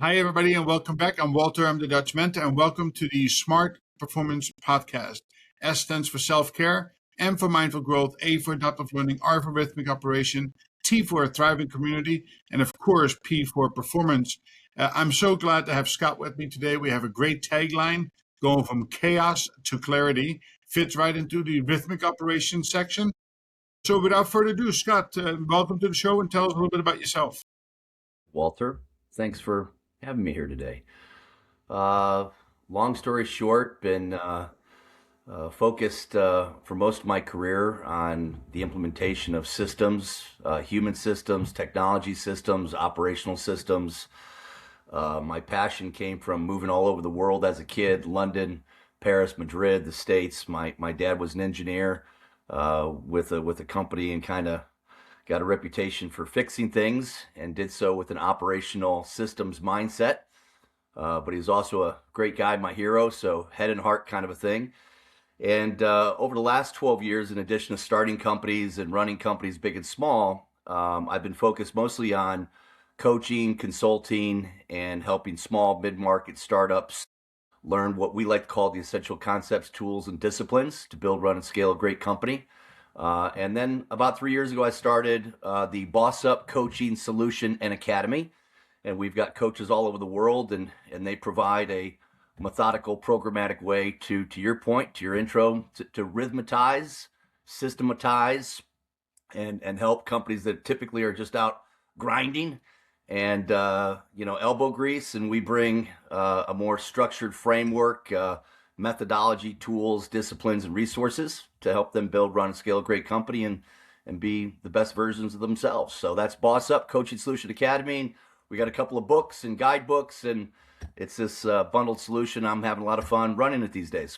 Hi, everybody, and welcome back. I'm Walter, I'm the Dutchman, and welcome to the Smart Performance Podcast. S stands for self-care, M for mindful growth, A for adaptive learning, R for rhythmic operation, T for a thriving community, and of course, P for performance. I'm so glad to have Scott with me today. We have a great tagline going from chaos to clarity, fits right into the rhythmic operation section. So without further ado, Scott, welcome to the show and tell us a little bit about yourself. Walter, thanks for having me here today. Uh, Long story short, been focused for most of my career on the implementation of systems, human systems, technology systems, operational systems. My passion came from moving all over the world as a kid: London, Paris, Madrid, the States. My dad was an engineer with a company, and kind of got a reputation for fixing things, and did so with an operational systems mindset. But he's also a great guy, my hero, so head and heart kind of a thing. And over the last 12 years, in addition to starting companies and running companies big and small, I've been focused mostly on coaching, consulting, and helping small mid-market startups learn what we like to call the essential concepts, tools, and disciplines to build, run, and scale a great company. And then about 3 years ago, I started the Boss Up Coaching Solution and Academy. And we've got coaches all over the world, and they provide a methodical, programmatic way to your point, to your intro, to rhythmatize, systematize, and help companies that typically are just out grinding and elbow grease. And we bring a more structured framework, methodology, tools, disciplines, and resources to help them build, run, and scale a great company and be the best versions of themselves. So that's Boss Up Coaching Solution Academy. We got a couple of books and guidebooks, and it's this bundled solution. I'm having a lot of fun running it these days.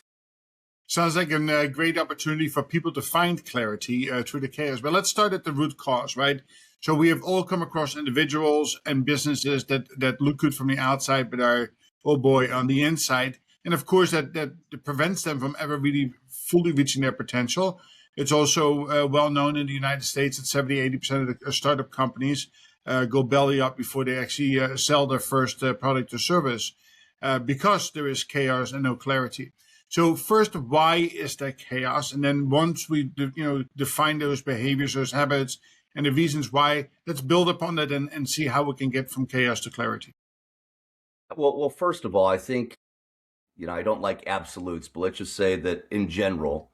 Sounds like a great opportunity for people to find clarity through the chaos. But let's start at the root cause, right? So we have all come across individuals and businesses that look good from the outside, but are, oh boy, on the inside. And of course, that prevents them from ever really fully reaching their potential. It's also well known in the United States that 70-80% of the startup companies go belly up before they actually sell their first product or service because there is chaos and no clarity. So first, why is there chaos? And then once we define those behaviors, those habits, and the reasons why, let's build upon that and see how we can get from chaos to clarity. Well, first of all, I think, I don't like absolutes, but let's just say that in general,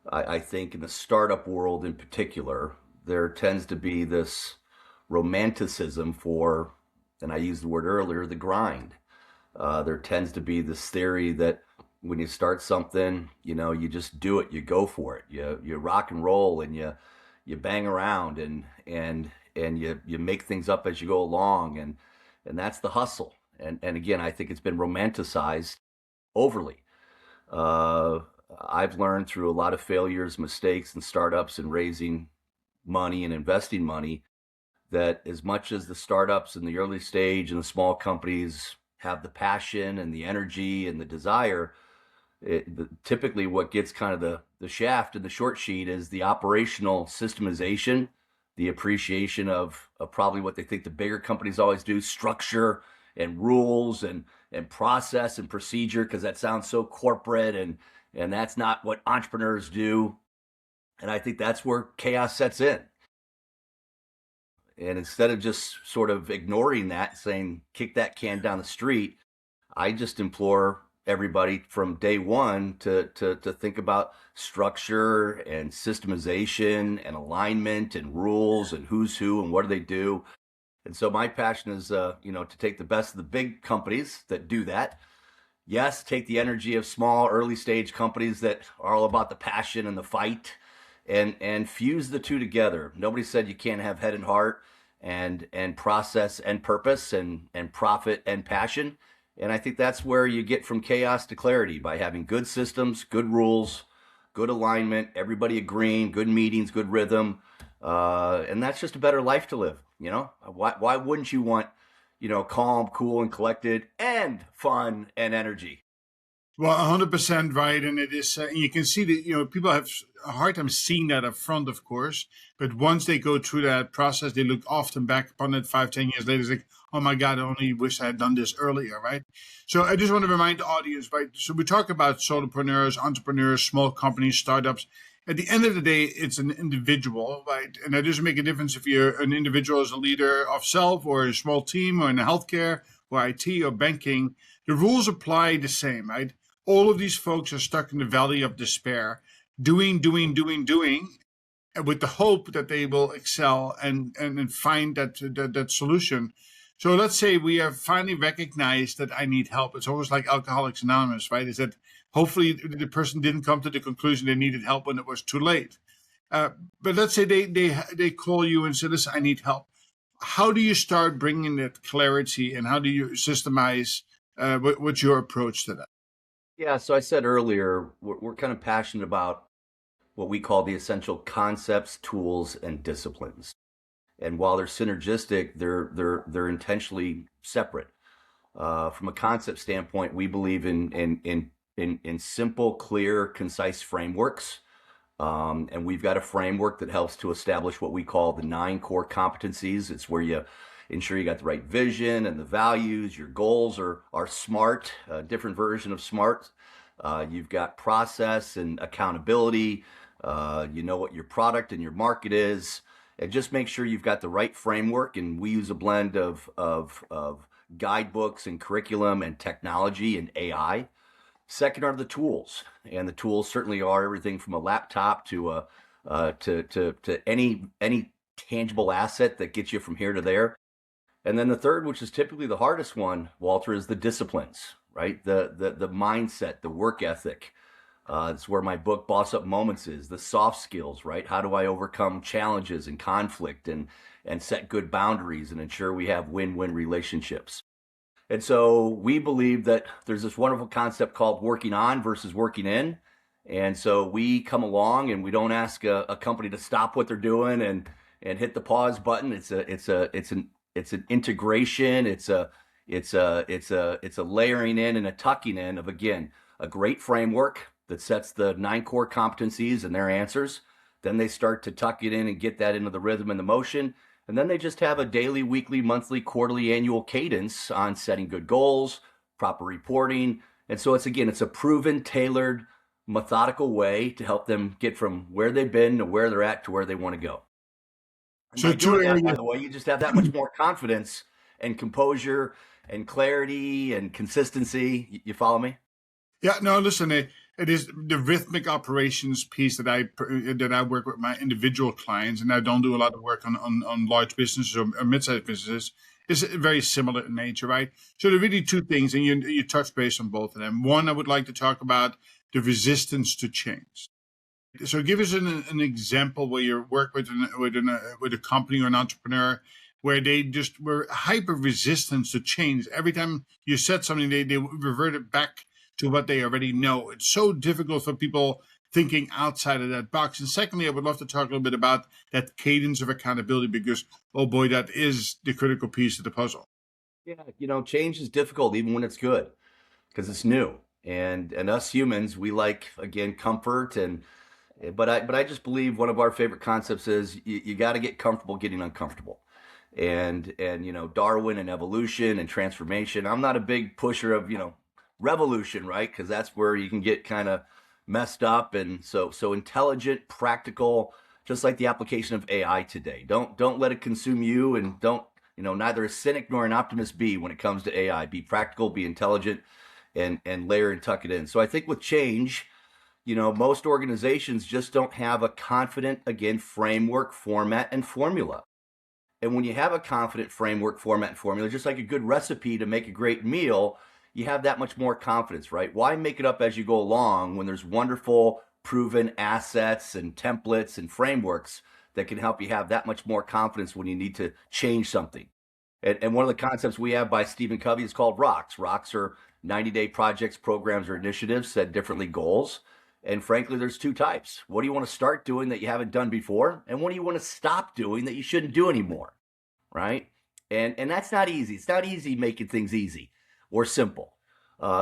I think in the startup world in particular, there tends to be this romanticism for, and I used the word earlier, the grind. There tends to be this theory that when you start something, you just do it, you go for it, you rock and roll, and you bang around, and you make things up as you go along, and that's the hustle. And again, I think it's been romanticized overly. I've learned through a lot of failures, mistakes, and startups, and raising money and investing money, that as much as the startups in the early stage and the small companies have the passion and the energy and the desire, typically what gets kind of the shaft and the short sheet is the operational systemization, the appreciation of probably what they think the bigger companies always do: structure and rules and process and procedure, because that sounds so corporate, and that's not what entrepreneurs do. And I think that's where chaos sets in. And instead of just sort of ignoring that, saying, kick that can down the street, I just implore everybody from day one to think about structure and systemization and alignment and rules and who's who and what do they do. And so my passion is, to take the best of the big companies that do that. Yes, take the energy of small, early stage companies that are all about the passion and the fight, and fuse the two together. Nobody said you can't have head and heart and process and purpose and profit and passion. And I think that's where you get from chaos to clarity, by having good systems, good rules, good alignment, everybody agreeing, good meetings, good rhythm. And that's just a better life to live. Why wouldn't you want, calm, cool, and collected, and fun and energy? Well, 100% right, and it is. And you can see that people have a hard time seeing that up front, of course. But once they go through that process, they look often back upon it 5, 10 years later. It's like, oh my God, I only wish I had done this earlier, right? So I just want to remind the audience, right? So we talk about solopreneurs, entrepreneurs, small companies, startups. At the end of the day, it's an individual, right? And that doesn't make a difference if you're an individual as a leader of self, or a small team, or in healthcare, or IT, or banking. The rules apply the same, right? All of these folks are stuck in the valley of despair, doing, with the hope that they will excel and find that solution. So let's say we have finally recognized that I need help. It's almost like Alcoholics Anonymous, right? Is that hopefully the person didn't come to the conclusion they needed help when it was too late. Uh, but let's say they call you and say, "Listen, I need help." How do you start bringing that clarity, and how do you systemize? What's your approach to that? Yeah, so I said earlier, we're kind of passionate about what we call the essential concepts, tools, and disciplines. And while they're synergistic, they're intentionally separate. From a concept standpoint, we believe in simple, clear, concise frameworks. And we've got a framework that helps to establish what we call the 9 core competencies. It's where you ensure you got the right vision and the values. Your goals are SMART, a different version of SMART. You've got process and accountability. You know what your product and your market is. And just make sure you've got the right framework. And we use a blend of guidebooks and curriculum and technology and AI. Second are the tools, and the tools certainly are everything from a laptop to to any tangible asset that gets you from here to there. And then the third, which is typically the hardest one, Walter, is the disciplines, right? The mindset, the work ethic. It's where my book Boss Up Moments is. The soft skills, right? How do I overcome challenges and conflict and set good boundaries and ensure we have win-win relationships? And so we believe that there's this wonderful concept called working on versus working in. And so we come along and we don't ask a company to stop what they're doing and hit the pause button. It's an integration. It's a layering in and a tucking in of, again, a great framework that sets the 9 core competencies and their answers. Then they start to tuck it in and get that into the rhythm and the motion. And then they just have a daily, weekly, monthly, quarterly, annual cadence on setting good goals, proper reporting. And so it's a proven, tailored, methodical way to help them get from where they've been to where they're at to where they want to go. And So by two doing that, by areas. the way, you just have that much more confidence and composure and clarity and consistency. You follow me? Yeah, no, listen, it is the rhythmic operations piece that I work with my individual clients, and I don't do a lot of work on large businesses or mid-sized businesses. Is very similar in nature, right? So there are really two things, and you touch base on both of them. One, I would like to talk about the resistance to change. So give us an example where you work with a company or an entrepreneur where they just were hyper resistant to change. Every time you said something, they reverted back to what they already know. It's so difficult for people thinking outside of that box. And secondly, I would love to talk a little bit about that cadence of accountability because, oh boy, that is the critical piece of the puzzle. Yeah, change is difficult even when it's good because it's new. And us humans, we like, again, comfort but I just believe one of our favorite concepts is you got to get comfortable getting uncomfortable. And Darwin and evolution and transformation. I'm not a big pusher of, revolution, right? Because that's where you can get kind of messed up. And so intelligent, practical, just like the application of AI today. Don't let it consume you, and don't, neither a cynic nor an optimist be when it comes to AI. Be practical, be intelligent, and layer and tuck it in. So I think with change, most organizations just don't have a confident, again, framework, format, and formula. And when you have a confident framework, format, and formula, just like a good recipe to make a great meal, you have that much more confidence, right? Why make it up as you go along when there's wonderful, proven assets and templates and frameworks that can help you have that much more confidence when you need to change something? And one of the concepts we have by Stephen Covey is called rocks. Rocks are 90-day projects, programs, or initiatives, set differently goals. And frankly, there's 2 types. What do you want to start doing that you haven't done before? And what do you want to stop doing that you shouldn't do anymore? Right? And that's not easy. It's not easy making things easy or simple.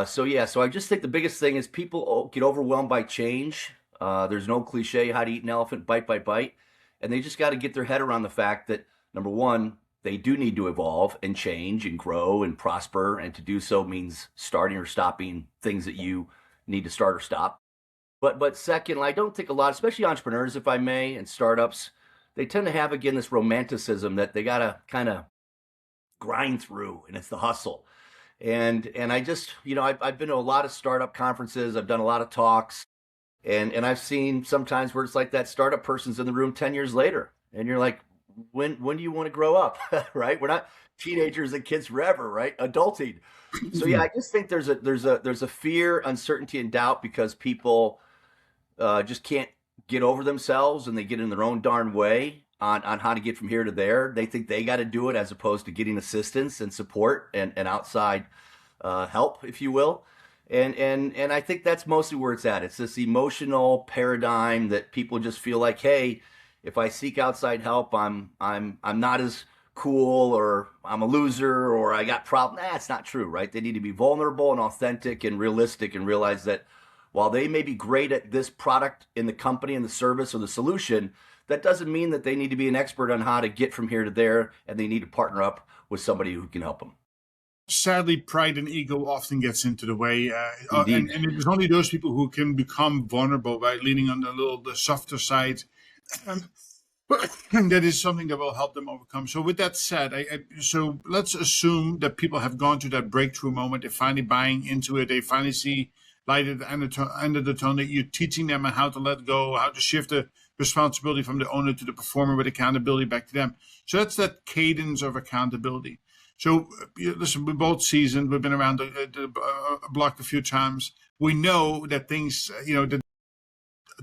So I just think the biggest thing is people get overwhelmed by change. There's no cliche how to eat an elephant bite by bite, and they just got to get their head around the fact that number one, they do need to evolve and change and grow and prosper, and to do so means starting or stopping things that you need to start or stop. But second, I don't think a lot, especially entrepreneurs, if I may, and startups, they tend to have again this romanticism that they gotta kind of grind through, and it's the hustle. And I just, I've been to a lot of startup conferences, I've done a lot of talks, and I've seen sometimes where it's like that startup person's in the room 10 years later, and you're like, when do you want to grow up? Right? We're not teenagers and kids forever, right? Adulting. So yeah, I just think there's a fear, uncertainty, and doubt because people just can't get over themselves, and they get in their own darn way on how to get from here to there. They think they got to do it as opposed to getting assistance and support and outside help, if you will. And I think that's mostly where it's at. It's this emotional paradigm that people just feel like, hey, if I seek outside help, I'm not as cool, or I'm a loser, or I got problems. It's not true, right? They need to be vulnerable and authentic and realistic, and realize that while they may be great at this product in the company and the service or the solution, that doesn't mean that they need to be an expert on how to get from here to there, and they need to partner up with somebody who can help them. Sadly, pride and ego often gets into the way, Indeed. and it is only those people who can become vulnerable by leaning on the softer side. And that is something that will help them overcome. So with that said, so let's assume that people have gone to that breakthrough moment. They're finally buying into it. They finally see light at the end of the tunnel. You're teaching them how to let go, how to shift the responsibility from the owner to the performer with accountability back to them. So that's that cadence of accountability. So listen, we're both seasoned. We've been around the block a few times. We know that things, that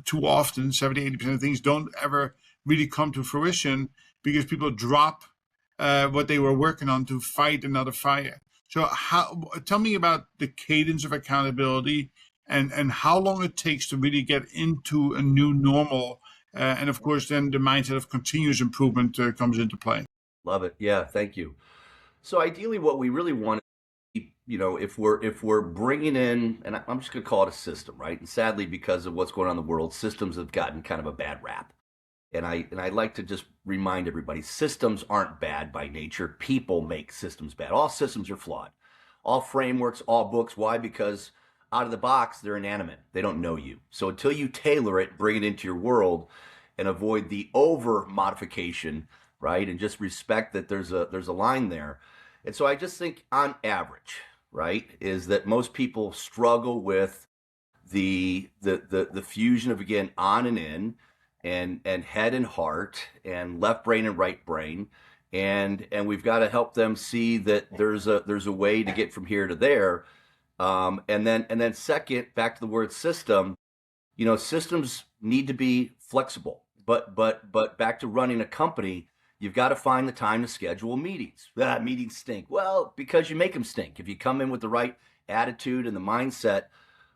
too often, 70-80% of things don't ever really come to fruition because people drop what they were working on to fight another fire. So tell me about the cadence of accountability and how long it takes to really get into a new normal. And of course, then the mindset of continuous improvement comes into play. Love it. Yeah, thank you. So ideally, what we really want, if we're bringing in, and I'm just going to call it a system, right? And sadly, because of what's going on in the world, systems have gotten kind of a bad rap. And I like to just remind everybody, systems aren't bad by nature. People make systems bad. All systems are flawed. All frameworks, all books. Why? Because out of the box, they're inanimate. They don't know you. So until you tailor it, bring it into your world, and avoid the over modification, right? And just respect that there's a line there. And so I just think on average, right, is that most people struggle with the fusion of, again, on and in, and head and heart, and left brain and right brain, and we've got to help them see that there's a way to get from here to there, and then second, back to the word system. Systems need to be flexible, but back to running a company, you've got to find the time to schedule meetings. Meetings stink. Well, because you make them stink. If you come in with the right attitude and the mindset.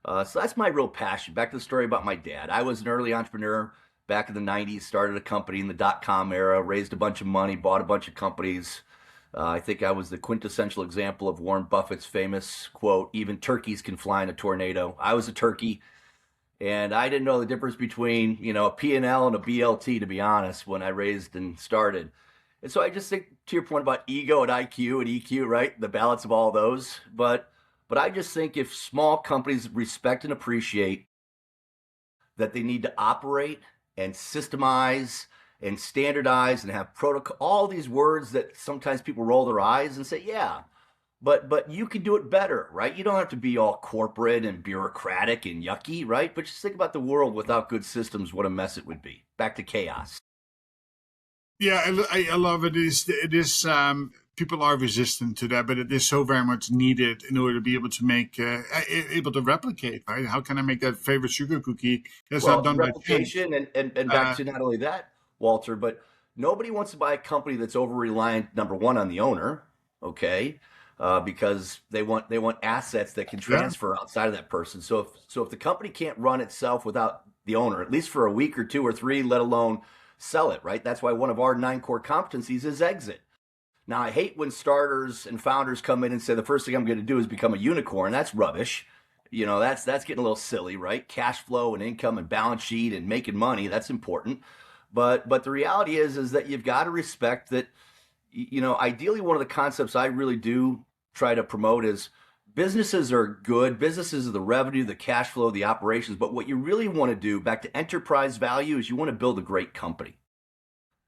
So that's my real passion. Back to the story about my dad. I was an early entrepreneur back in the 90s, started a company in the dot-com era, raised a bunch of money, bought a bunch of companies. I think I was the quintessential example of Warren Buffett's famous quote, "Even turkeys can fly in a tornado." I was a turkey, and I didn't know the difference between, a P&L and a BLT, to be honest, when I raised and started. And so I just think, to your point about ego and IQ and EQ, right? The balance of all those. But I just think if small companies respect and appreciate that they need to operate and systemize and standardize and have protocol, all these words that sometimes people roll their eyes and say, yeah, but you can do it better, right? You don't have to be all corporate and bureaucratic and yucky, right? But just think about the world without good systems, what a mess it would be. Back to chaos. Yeah, I love it. It is people are resistant to that, but it is so very much needed in order to be able to make, able to replicate, right? How can I make that favorite sugar cookie that's not done replication by chance? and back to not only that, Walter, but nobody wants to buy a company that's over-reliant, number one, on the owner, okay? Because they want assets that can transfer outside of that person. So if the company can't run itself without the owner, at least for a week or two or three, let alone sell it, right? That's why one of our 9 core competencies is exit. Now, I hate when starters and founders come in and say the first thing I'm going to do is become a unicorn. That's rubbish. That's getting a little silly, right? Cash flow and income and balance sheet and making money, that's important. But the reality is that you've got to respect that. Ideally, one of the concepts I really do try to promote is businesses are good. Businesses are the revenue, the cash flow, the operations. But what you really want to do, back to enterprise value, is you want to build a great company,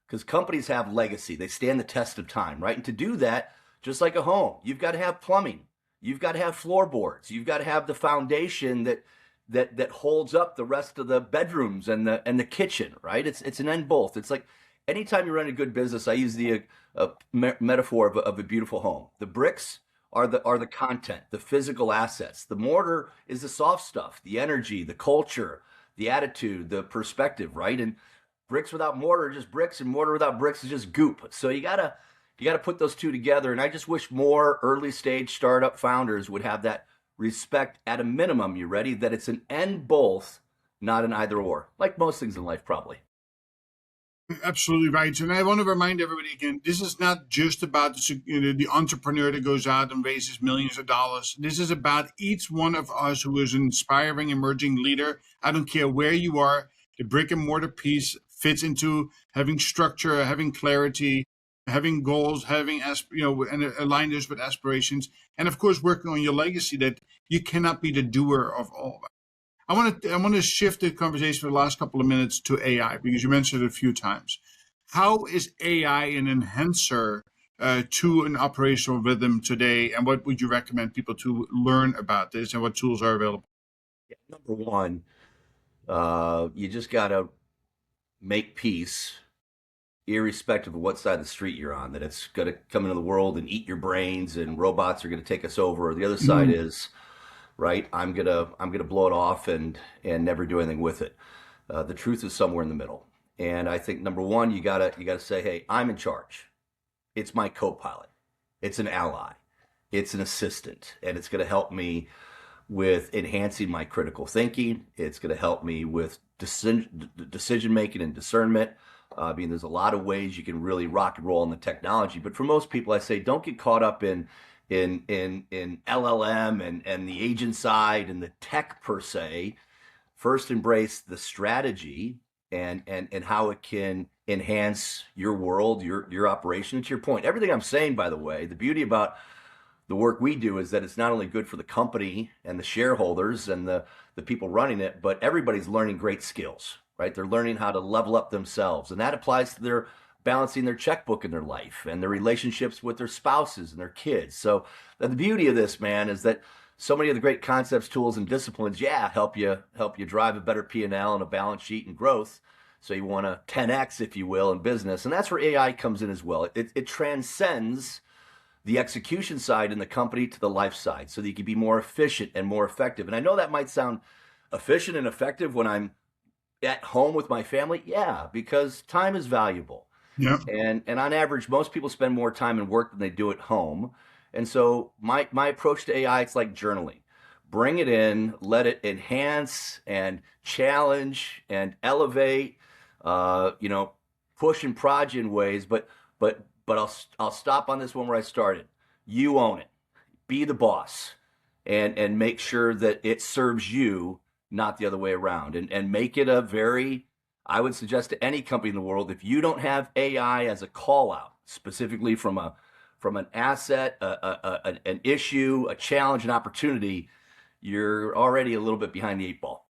because companies have legacy. They stand the test of time, right? And to do that, just like a home, you've got to have plumbing. You've got to have floorboards. You've got to have the foundation that holds up the rest of the bedrooms and the kitchen, right? It's an end both. It's like anytime you run a good business, I use the metaphor of a beautiful home. The bricks are the content, the physical assets. The mortar is the soft stuff, the energy, the culture, the attitude, the perspective, right? And bricks without mortar are just bricks, and mortar without bricks is just goop. So you gotta put those two together. And I just wish more early stage startup founders would have that respect at a minimum. You ready? That it's an and both, not an either or, like most things in life, probably. Absolutely right. And I want to remind everybody again, this is not just about the entrepreneur that goes out and raises millions of dollars. This is about each one of us who is an inspiring, emerging leader. I don't care where you are. The brick and mortar piece fits into having structure, having clarity, having goals, having and align those with aspirations, and of course working on your legacy. That you cannot be the doer of all. I want to shift the conversation for the last couple of minutes to AI, because you mentioned it a few times. How is AI an enhancer to an operational rhythm today, and what would you recommend people to learn about this, and what tools are available? Yeah, number one, you just gotta make peace, irrespective of what side of the street you're on, that it's going to come into the world and eat your brains and robots are going to take us over. Or the other side is, right, I'm gonna blow it off and never do anything with it. The truth is somewhere in the middle. And I think number one, you gotta say, hey, I'm in charge. It's my co-pilot. It's an ally. It's an assistant, and it's gonna help me with enhancing my critical thinking. It's gonna help me with decision making and discernment. There's a lot of ways you can really rock and roll in the technology. But for most people, I say don't get caught up in LLM and the agent side and the tech per se. First, embrace the strategy and how it can enhance your world, your operation. And to your point, everything I'm saying, by the way, the beauty about the work we do is that it's not only good for the company and the shareholders and the people running it, but everybody's learning great skills, right? They're learning how to level up themselves. And that applies to their balancing their checkbook in their life and their relationships with their spouses and their kids. So the beauty of this, man, is that so many of the great concepts, tools, and disciplines, help you drive a better P&L and a balance sheet and growth. So you want to 10x, if you will, in business. And that's where AI comes in as well. It transcends the execution side in the company to the life side, so that you can be more efficient and more effective. And I know that might sound efficient and effective when I'm at home with my family. Yeah, because time is valuable. Yeah. And on average, most people spend more time in work than they do at home. And so my approach to AI, it's like journaling. Bring it in, let it enhance and challenge and elevate, push and prod in ways. But I'll stop on this one where I started. You own it. Be the boss, and make sure that it serves you, not the other way around. And make it I would suggest to any company in the world, if you don't have AI as a call out, specifically from an asset, an issue, a challenge, an opportunity, you're already a little bit behind the eight ball.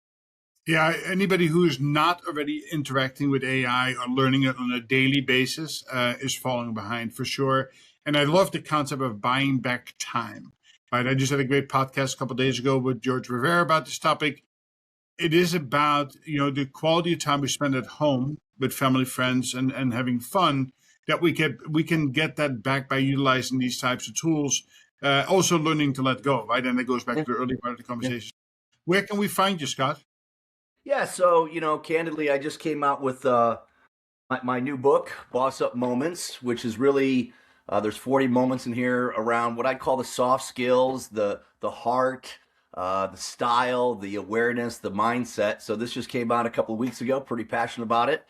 Yeah, anybody who is not already interacting with AI or learning it on a daily basis is falling behind for sure. And I love the concept of buying back time. Right, I just had a great podcast a couple of days ago with George Rivera about this topic. It is about the quality of time we spend at home with family, friends, and having fun, that we can get that back by utilizing these types of tools. Also learning to let go, right? And that goes back to the early part of the conversation. Where can we find you, Scott? Yeah, so candidly, I just came out with my new book, Boss Up Moments, which is really there's 40 moments in here around what I call the soft skills, the heart, the style, the awareness, the mindset. So this just came out a couple of weeks ago. Pretty passionate about it.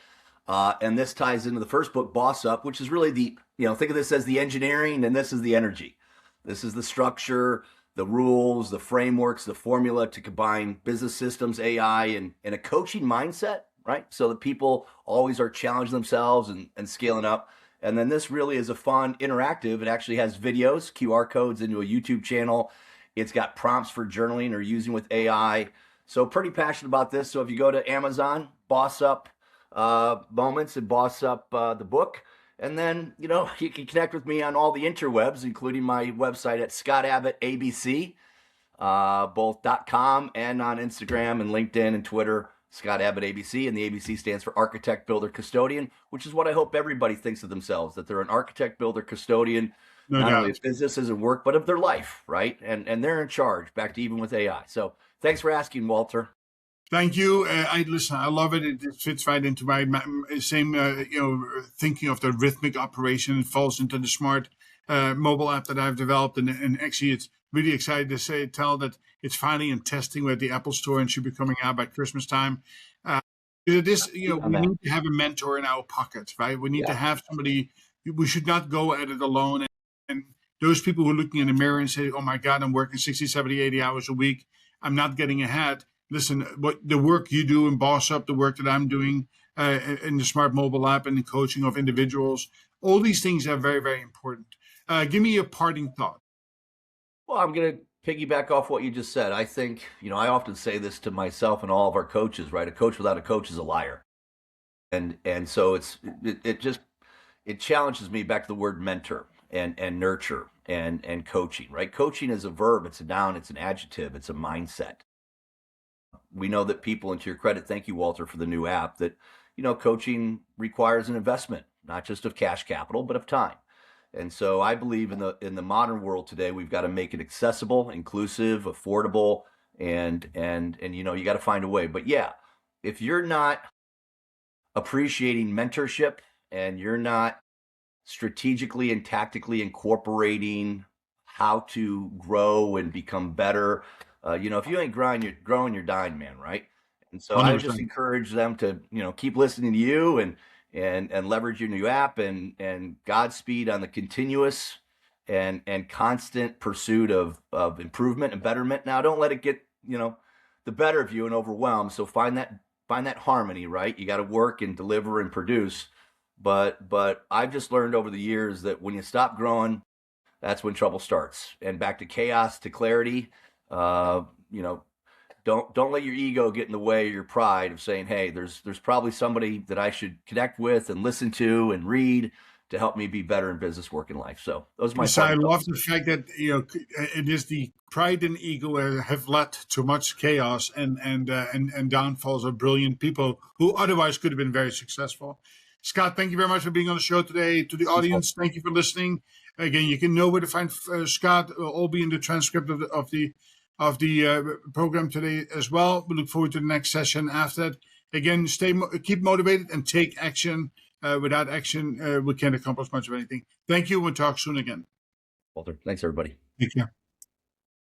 And this ties into the first book, Boss Up, which is really think of this as the engineering, and this is the energy. This is the structure, the rules, the frameworks, the formula to combine business systems, AI, and a coaching mindset, right? So that people always are challenging themselves and scaling up. And then this really is a fun, interactive. It actually has videos, QR codes into a YouTube channel. It's got prompts for journaling or using with AI. So pretty passionate about this. So if you go to Amazon, Boss Up Moments and Boss Up the book, and then, you can connect with me on all the interwebs, including my website at Scott Abbott ABC, both .com and on Instagram and LinkedIn and Twitter, Scott Abbott ABC. And the ABC stands for Architect, Builder, Custodian, which is what I hope everybody thinks of themselves, that they're an architect, builder, custodian, No not doubt. only of businesses and work, but of their life, right? And they're in charge, back to even with AI. So thanks for asking, Walter. Thank you. Listen. I love it. It fits right into my same, thinking of the rhythmic operation. It falls into the smart mobile app that I've developed, and actually, it's really excited to tell that it's finally in testing with the Apple Store and should be coming out by Christmas time. It is, we need to have a mentor in our pockets, right? We need to have somebody. We should not go at it alone. And those people who are looking in the mirror and say, "Oh my God, I'm working 60, 70, 80 hours a week. I'm not getting ahead." Listen, what the work you do in Boss Up, the work that I'm doing in the smart mobile app and the coaching of individuals, all these things are very, very important. Give me a parting thought. Well, I'm going to piggyback off what you just said. I think, I often say this to myself and all of our coaches, right? A coach without a coach is a liar. And so it challenges me back to the word mentor and nurture and coaching, right? Coaching is a verb, it's a noun, it's an adjective, it's a mindset. We know that people, and to your credit, thank you, Walter, for the new app, that, coaching requires an investment, not just of cash capital, but of time. And so I believe in the modern world today, we've got to make it accessible, inclusive, affordable, and you got to find a way. But yeah, if you're not appreciating mentorship and you're not strategically and tactically incorporating how to grow and become better, if you ain't growing, you're dying, man, right? And so 100%. I would just encourage them to, keep listening to you and leverage your new app and Godspeed on the continuous and constant pursuit of improvement and betterment. Now, don't let it get, the better of you and overwhelm. So find that harmony, right? You got to work and deliver and produce. But I've just learned over the years that when you stop growing, that's when trouble starts. And back to chaos, to clarity. Don't let your ego get in the way, your pride of saying, hey, there's probably somebody that I should connect with and listen to and read to help me be better in business, work, and life. So those are my thoughts. I love the fact that it is the pride and ego have led to much chaos and downfalls of brilliant people who otherwise could have been very successful. Scott, thank you very much for being on the show today. To the audience, thank you for listening. Again, you can know where to find Scott. It'll all be in the transcript of the program today as well. We look forward to the next session after that. Again, keep motivated and take action. Without action, we can't accomplish much of anything. Thank you. We'll talk soon again. Walter, thanks, everybody. Take care.